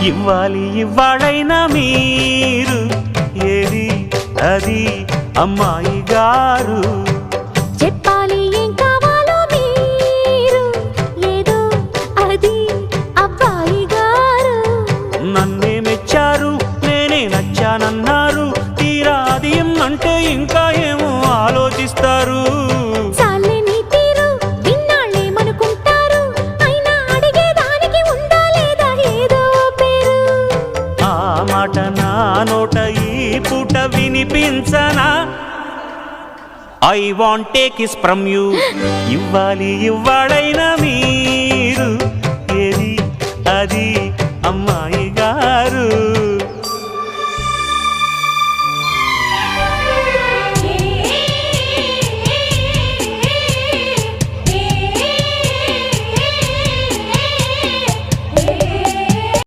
ఇవ్వాలి ఇవ్వాళైనా మీరు ఏది అది అమ్మాయి గారు చెప్పాలి ఏం కావాలో మీరు ఏదో అది అబ్బాయి గారు నన్నే మెచ్చారు నేనే నచ్చానన్నారు తీరా అది అంటే ఇంకా ఏమో ఆలోచిస్తారు చాలే నీ తీరు ఇన్నాళ్ళేమనుకుంటారు అయినా అడిగేదానికి ఉందా లేదా ఏదో పేరు ఆ మాట నా నోట ఈ పూట వినిపించనా I want take kiss from you ఇవ్వాలి ఇవ్వాళైనా మీ